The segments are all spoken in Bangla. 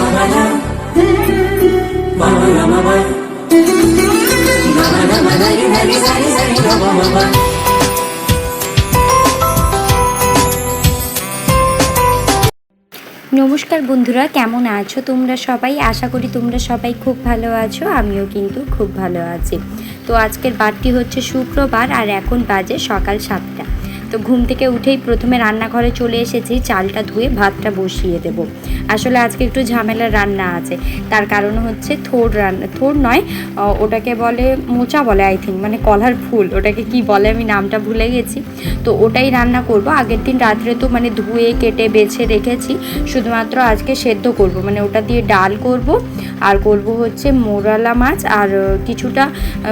নমস্কার বন্ধুরা, কেমন আছো তোমরা সবাই? আশা করি তোমরা সবাই খুব ভালো আছো। আমিও কিন্তু খুব ভালো আছি। তো আজকের বারটি হচ্ছে শুক্রবার, আর এখন বাজে সকাল 7টা। তো ঘুম থেকে উঠেই প্রথমে রান্নাঘরে চলে এসেছি, চালটা ধুয়ে ভাতটা বসিয়ে দেব। আসলে আজকে একটু ঝামেলার রান্না আছে, তার কারণ হচ্ছে থোড় নয়, ওটাকে বলে মোচা বলে আই থিঙ্ক, মানে কলার ফুল, ওটাকে কি বলে আমি নামটা ভুলে গেছি। তো ওটাই রান্না করব। আগের দিন রাত্রে তো মানে ধুয়ে কেটে বেছে রেখেছি, শুধুমাত্র আজকে সেদ্ধ করব, মানে ওটা দিয়ে ডাল করব। আর করব হচ্ছে মোরালা মাছ, আর কিছুটা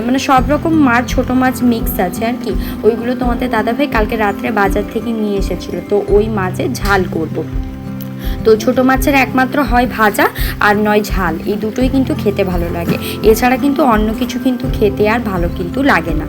মানে সব রকম মাছ, ছোটো মাছ মিক্স আছে আর কি। ওইগুলো তোমাদের দাদাভাই কালকে রাত্রে বাজার থেকে নিয়ে এসেছিলো, তো ওই মাছের ঝাল করব। তো ছোটো মাছের একমাত্র হয় ভাজা আর নয় ঝাল, এই দুটোই কিন্তু খেতে ভালো লাগে। এছাড়া কিন্তু অন্য কিছু কিন্তু খেতে আর ভালো কিন্তু লাগে না।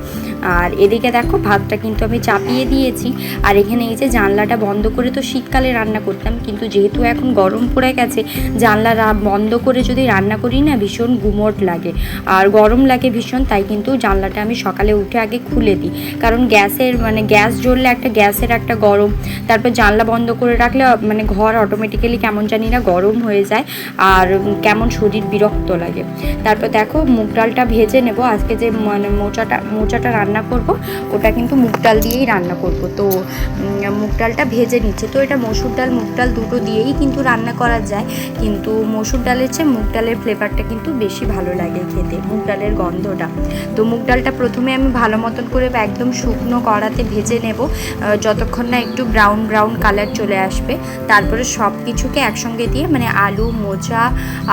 আর এদিকে দেখো ভাতটা কিন্তু আমি চাপিয়ে দিয়েছি। আর এখানে এই যে জানলাটা বন্ধ করে তো শীতকালে রান্না করতাম, কিন্তু যেহেতু এখন গরম পড়ে গেছে, জানলা বন্ধ করে যদি রান্না করি না ভীষণ গুমোট লাগে আর গরম লাগে ভীষণ। তাই কিন্তু জানলাটা আমি সকালে উঠে আগে খুলে দিই, কারণ গ্যাস জ্বললে গ্যাসের একটা গরম, তারপর জানলা বন্ধ করে রাখলে মানে ঘর অটোমেটিক্যালি কেমন জানি না গরম হয়ে যায় আর কেমন শরীর বিরক্ত লাগে। তারপর দেখো মুগ ডালটা ভেজে নেব। আজকে যে মানে মোচাটা রান্না করব, ওটা কিন্তু মুগ ডাল দিয়েই রান্না করব। তো মুগ ডালটা ভেজে নিচ্ছে। তো এটা মসুর ডাল মুগ ডাল দুটো দিয়েই কিন্তু রান্না করা যায়, কিন্তু মসুর ডালের চেয়ে মুগ ডালের ফ্লেভারটা কিন্তু বেশি ভালো লাগে খেতে, মুগ ডালের গন্ধটা। তো মুগ ডালটা প্রথমে আমি ভালো মতন করে একদম শুকনো কড়াতে ভেজে নেব, যতক্ষণ না একটু ব্রাউন ব্রাউন কালার চলে আসবে। তারপরে সব কিছুকে একসঙ্গে দিয়ে মানে আলু, মোচা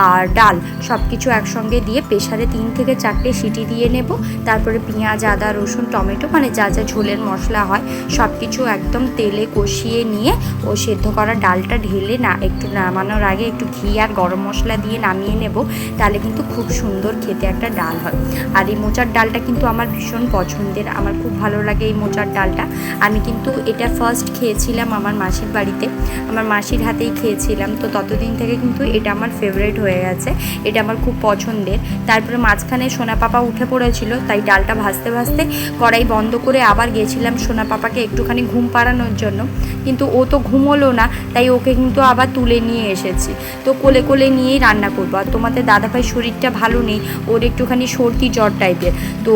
আর ডাল সব কিছু একসঙ্গে দিয়ে প্রেসারে 3 থেকে 4টে সিটি দিয়ে নেব। তারপরে পেঁয়াজ, আদা, রসুন, টমেটো মানে যা যা ঝোলের মশলা হয় সব কিছু একদম তেলে কষিয়ে নিয়ে ও সেদ্ধ করা ডালটা ঢেলে না একটু নামানোর আগে একটু ঘি আর গরম মশলা দিয়ে নামিয়ে নেব। তাহলে কিন্তু খুব সুন্দর খেতে একটা ডাল হয়। আর এই মোচার ডালটা কিন্তু আমার ভীষণ পছন্দের, আমার খুব ভালো লাগে এই মোচার ডালটা। আমি কিন্তু এটা ফার্স্ট খেয়েছিলাম আমার মাসির বাড়িতে, আমার মাসির হাতেই খেয়েছিলাম। তো ততদিন থেকে কিন্তু এটা আমার ফেভারিট হয়ে গেছে, এটা আমার খুব পছন্দের। তারপরে মাঝখানে সোনা পাপা উঠে পড়েছিল, তাই ডালটা ভাজতে ভাজতে কড়াই বন্ধ করে আবার গেছিলাম সোনা পাপাকে একটুখানি ঘুম পাড়ানোর জন্য, কিন্তু ও তো ঘুমোলো না, তাই ওকে কিন্তু আবার তুলে নিয়ে এসেছি। তো কোলে কোলে নিয়েই রান্না করবো। আর তোমাদের দাদাভাই শরীরটা ভালো নেই, ওর একটুখানি সর্দি জ্বর টাইপের। তো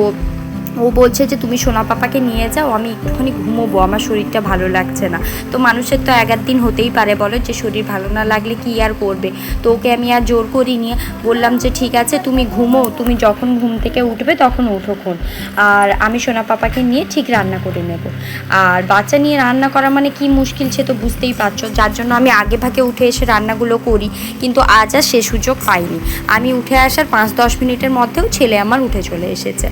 ও বলছে যে তুমি সোনা পাপাকে নিয়ে যাও, আমি একটুখানি ঘুমোবো, আমার শরীরটা ভালো লাগছে না। তো মানুষের তো এক দিন হতেই পারে বলো, যে শরীর ভালো না লাগলে কি আর করবে। তো ওকে আমি আর জোর করি নিয়ে বললাম যে ঠিক আছে তুমি ঘুমো, তুমি যখন ঘুম থেকে উঠবে তখন উঠোক্ষণ, আর আমি সোনা পাপাকে নিয়ে ঠিক রান্না করে নেব। আর বাচ্চা নিয়ে রান্না করা মানে কি মুশকিল সে তো বুঝতেই পারছো, যার জন্য আমি আগে ভাগে উঠে এসে রান্নাগুলো করি। কিন্তু আজ আর সে সুযোগ পাইনি। আমি উঠে আসার 5-10 মিনিটের মধ্যেও ছেলে আমার উঠে চলে এসেছে।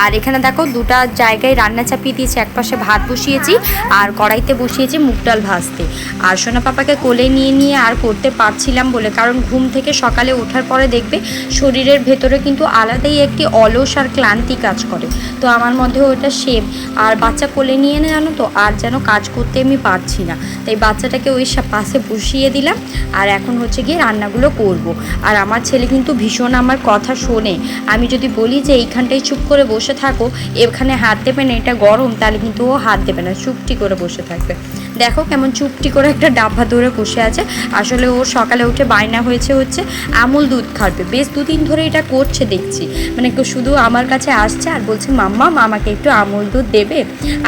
আর এখানে দেখো দুটা জায়গায় রান্না চাপিয়ে দিয়েছি, একপাশে ভাত বসিয়েছি আর কড়াইতে বসিয়েছি মুগ ডাল ভাজতে। আর সোনা পাপাকে কোলে নিয়ে আর করতে পারছিলাম বলে, কারণ ঘুম থেকে সকালে ওঠার পরে দেখবে শরীরের ভেতরে কিন্তু আলাদাই একটি অলস আর ক্লান্তি কাজ করে। তো আমার মধ্যে ওটা সেম। আর বাচ্চা কোলে নিয়ে না জানো তো আর যেন কাজ করতে আমি পারছি না, তাই বাচ্চাটাকে ওই পাশে বসিয়ে দিলাম। আর এখন হচ্ছে গিয়ে রান্নাগুলো করব। আর আমার ছেলে কিন্তু ভীষণ আমার কথা শোনে। আমি যদি বলি যে এইখানটায় চুপ করে বসে থাকো, এখানে হাত দেবে না, এটা গরম, তাহলে কিন্তু ও হাত দেবে না, চুপটি করে বসে থাকবে। দেখো কেমন চুপটি করে একটা ডাব্বা ধরে বসে আছে। আসলে ওর সকালে উঠে বায়না হচ্ছে আমুল দুধ খাবে। বেশ 2 দিন ধরে এটা করছে দেখছি, মানে শুধু আমার কাছে আসছে আর বলছে মাম্মা আমাকে একটু আমুল দুধ দেবে।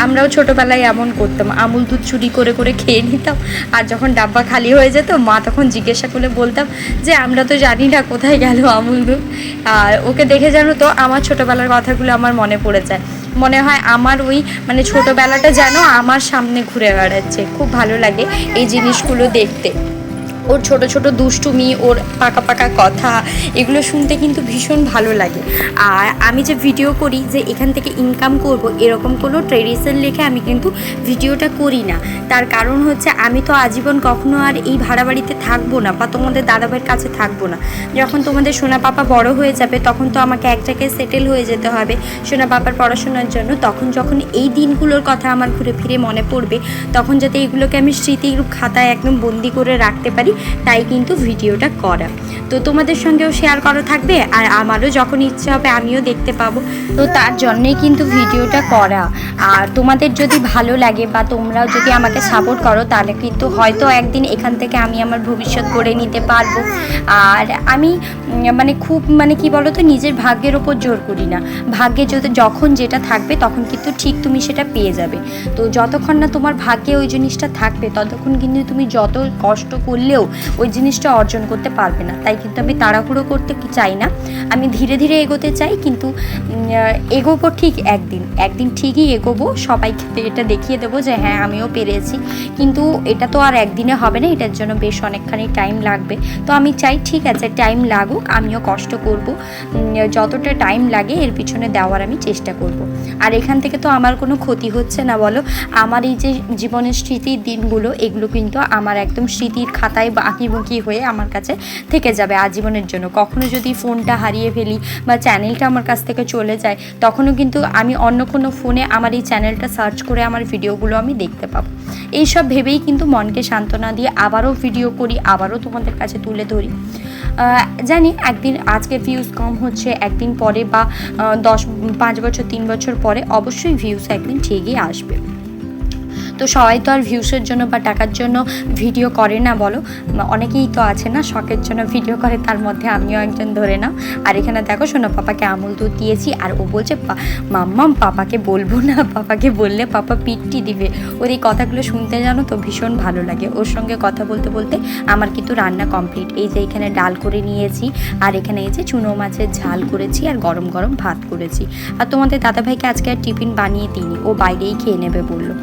আমরাও ছোটোবেলায় এমন করতাম, আমুল দুধ চুরি করে করে খেয়ে নিতাম। আর যখন ডাব্বা খালি হয়ে যেত মা তখন জিজ্ঞাসা করে বলতাম যে আমরা তো জানি না কোথায় গেল আমুল দুধ। আর ওকে দেখে জানো তো আমার ছোটোবেলার কথাগুলো আমার মনে পড়ে যায়, মনে হয় আমার ওই মানে ছোটোবেলাটা যেন আমার সামনে ঘুরে বেড়াচ্ছে। খুব ভালো লাগে এই জিনিসগুলো দেখতে। ওর ছোট ছোট দুষ্টুমি, ওর পাকা পাকা কথা, এগুলো শুনতে কিন্তু ভীষণ ভালো লাগে। আর আমি যে ভিডিও করি যে এখান থেকে ইনকাম করব, এরকম কোনো ট্রেডিশন লিখে আমি কিন্তু ভিডিওটা করি না। তার কারণ হচ্ছে আমি তো আজীবন কখনো আর এই ভাড়া বাড়িতে থাকবো না, বা তোমাদের দাদাভাইয়ের কাছে থাকবো না। যখন তোমাদের সোনা পাপা বড় হয়ে যাবে তখন তো আমাকে এক জায়গায় সেটেল হয়ে যেতে হবে সোনা পাপার পড়াশোনার জন্য। তখন যখন এই দিনগুলোর কথা আমার ঘুরে ফিরে মনে পড়বে, তখন যাতে এগুলোকে আমি স্মৃতির খাতায় একদম বন্দি করে রাখতে পারি, তাই কিন্তু ভিডিওটা করা। তো তোমাদের সঙ্গেও শেয়ার করা থাকবে, আর আমারও যখন ইচ্ছা হবে আমিও দেখতে পাবো। তো তার জন্যেই কিন্তু ভিডিওটা করা। আর তোমাদের যদি ভালো লাগে বা তোমরাও যদি আমাকে সাপোর্ট করো, তাহলে কিন্তু হয়তো একদিন এখান থেকে আমি আমার ভবিষ্যৎ গড়ে নিতে পারবো। আর আমি মানে খুব মানে কি বলো তো, নিজের ভাগ্যের ওপর জোর করি না। ভাগ্যে যখন যেটা থাকবে তখন কিন্তু ঠিক তুমি সেটা পেয়ে যাবে। তো যতক্ষণ না তোমার ভাগ্যে ওই জিনিসটা থাকবে, ততক্ষণ কিন্তু তুমি যত কষ্ট করলেও ওই জিনিসটা অর্জন করতে পারবে না। তাই কিন্তু আমি তাড়াহুড়ো করতে চাই না, আমি ধীরে ধীরে এগোতে চাই। কিন্তু এগোবো ঠিক একদিন ঠিকই এগোবো, সবাইকে এটা দেখিয়ে দেবো যে হ্যাঁ আমিও পেরেছি। কিন্তু এটা তো আর একদিনে হবে না, এটার জন্য বেশ অনেকখানি টাইম লাগবে। তো আমি চাই ঠিক আছে টাইম লাগুক, আমিও কষ্ট করব, যতটা টাইম লাগে এর পিছনে দেওয়ার আমি চেষ্টা করব। আর এখান থেকে তো আমার কোনো ক্ষতি হচ্ছে না বলো। আমার এই যে জীবনের স্মৃতির দিনগুলো, এগুলো কিন্তু আমার একদম স্মৃতির খাতায় আঁকিবুকি হয়ে আমার কাছে থেকে যাবে আজীবনের জন্য। কখনো যদি ফোনটা হারিয়ে ফেলি বা চ্যানেলটা আমার কাছ থেকে চলে যায়, তখনও কিন্তু আমি অন্য কোনো ফোনে আমার এই চ্যানেলটা সার্চ করে আমার ভিডিওগুলো আমি দেখতে পাবো। এইসব ভেবেই কিন্তু মনকে সান্ত্বনা দিয়ে আবারও ভিডিও করি, আবারও তোমাদের কাছে তুলে ধরি। জানি একদিন আজকে ভিউজ কম হচ্ছে, একদিন পরে বা 5 বছর 3 বছর পরে অবশ্যই ভিউজ একদিন ঠিকই আসবে। তো সবাই তো আর ভিউসের জন্য বা টাকার জন্য ভিডিও করে না বলো, অনেকেই তো আছে না শখের জন্য ভিডিও করে, তার মধ্যে আমিও একজন ধরে নাও। আর এখানে দেখো সোনা পাপাকে আমুল দুধ দিয়েছি, আর ও বলছে মাম্মাম পাপাকে বলবো না, পাপাকে বললে পাপা পিটটি দিবে। ওর এই কথাগুলো শুনতে জানো তো ভীষণ ভালো লাগে। ওর সঙ্গে কথা বলতে বলতে আমার কিন্তু রান্না কমপ্লিট। এই যে এখানে ডাল করে নিয়েছি, আর এখানে এই যে চুনো মাছের ঝাল করেছি, আর গরম গরম ভাত করেছি। আর তোমাদের দাদাভাইকে আজকে আর টিফিন বানিয়ে দিইনি, ও বাইরেই খেয়ে নেবে বললো।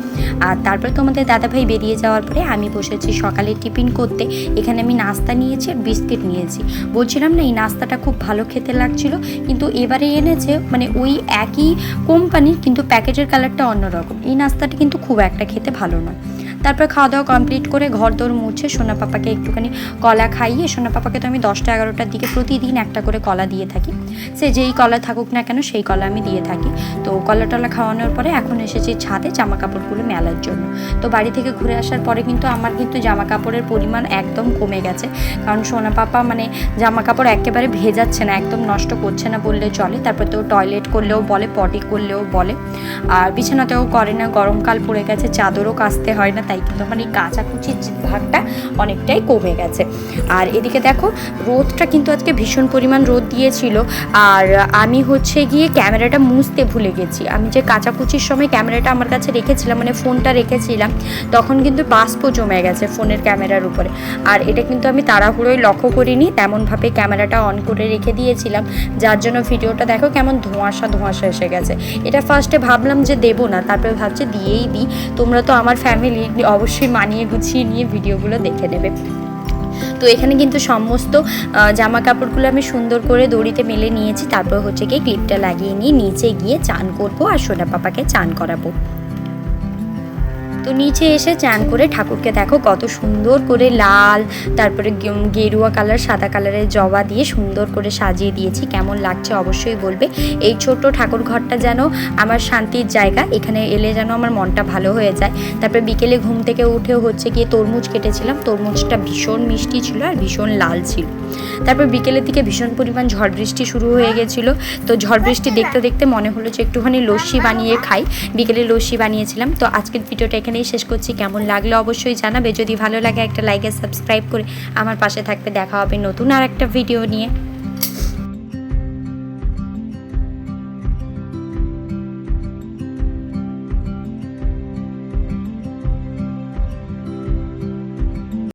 আর তারপরে তোমাদের দাদাভাই বেরিয়ে যাওয়ার পরে আমি বসেছি সকালে টিফিন করতে। এখানে আমি নাস্তা নিয়েছি আর বিস্কিট নিয়েছি। বলছিলাম না এই নাস্তাটা খুব ভালো খেতে লাগছিল, কিন্তু এবারে এনেছে মানে ওই একই কোম্পানির, কিন্তু প্যাকেটের কালারটা অন্যরকম। এই নাস্তাটা কিন্তু খুব একটা খেতে ভালো নয়। তারপর খাওয়া দাওয়া কমপ্লিট করে ঘর দোর মুছে সোনা পাপাকে একটুখানি কলা খাইয়ে, সোনা পাপাকে তো আমি 10টা 11টার দিকে প্রতিদিন একটা করে কলা দিয়ে থাকি। সে যেই কলা থাকুক না কেন সেই কলা আমি দিয়ে থাকি। তো কলা টলা খাওয়ানোর পরে এখন এসেছি ছাদে জামা কাপড়গুলো মেলার জন্য। তো বাড়ি থেকে ঘুরে আসার পরে কিন্তু আমার কিন্তু জামা কাপড়ের পরিমাণ একদম কমে গেছে, কারণ সোনা পাপা মানে জামা কাপড় একেবারে ভেজাচ্ছে না, একদম নষ্ট করছে না বললে চলে। তারপর তো টয়লেট করলেও বলে, পটি করলেও বলে, আর বিছানাতেও করে না। গরমকাল পড়ে গেছে, চাদরও কাচতে হয় না, তাই কিন্তু আমার এই কাচাকুচির ভাগটা অনেকটাই কমে গেছে। আর এদিকে দেখো রোদটা কিন্তু আজকে ভীষণ পরিমাণ রোদ দিয়েছিল। আর আমি হচ্ছে গিয়ে ক্যামেরাটা মুছতে ভুলে গেছি। আমি যে কাচাকুচির সময় ক্যামেরাটা আমার কাছে রেখেছিলাম, মানে ফোনটা রেখেছিলাম, তখন কিন্তু বাষ্প জমে গেছে ফোনের ক্যামেরার উপরে। আর এটা কিন্তু আমি তাড়াহুড়োই লক্ষ্য করিনি, তেমনভাবে ক্যামেরাটা অন করে রেখে দিয়েছিলাম, যার জন্য ভিডিওটা দেখো কেমন ধোঁয়াশা ধোঁয়াশা এসে গেছে। এটা ফার্স্টে ভাবলাম যে দেবো না, তারপরে ভাবছি দিয়েই দিই। তোমরা তো আমার ফ্যামিলি, অবশ্যই মানিয়ে গুছিয়ে নিয়ে ভিডিওগুলো দেখে নেবে। তো এখানে কিন্তু সমস্ত জামা কাপড়গুলো আমি সুন্দর করে দড়িতে মেলে নিয়েছি। তারপর হচ্ছে গিয়ে ক্লিপটা লাগিয়ে নিয়ে নিচে গিয়ে চান করবো আর সোনা পাপাকে চান করাবো। তো নিচে এসে চান করে ঠাকুরকে দেখো কত সুন্দর করে লাল, তারপরে গেরুয়া কালার, সাদা কালারের জবা দিয়ে সুন্দর করে সাজিয়ে দিয়েছি। কেমন লাগছে অবশ্যই বলবে। এই ছোট্ট ঠাকুর ঘরটা যেন আমার শান্তির জায়গা, এখানে এলে যেন আমার মনটা ভালো হয়ে যায়। তারপরে বিকেলে ঘুম থেকে উঠেও হচ্ছে গিয়ে তরমুজ কেটেছিলাম, তরমুজটা ভীষণ মিষ্টি ছিল আর ভীষণ লাল ছিল। তারপর বিকেলের দিকে ভীষণ পরিমাণ ঝড় বৃষ্টি শুরু হয়ে গেছিলো। তো ঝড় বৃষ্টি দেখতে দেখতে মনে হলো যে একটুখানি লস্যি বানিয়ে খাই, বিকেলে লস্যি বানিয়েছিলাম। তো আজকের ভিডিওটা এখানেই শেষ করছি। কেমন লাগলো অবশ্যই জানাবে, যদি ভালো লাগে একটা লাইক আর সাবস্ক্রাইব করে আমার পাশে থাকবে। দেখা হবে নতুন আর একটা ভিডিও নিয়ে।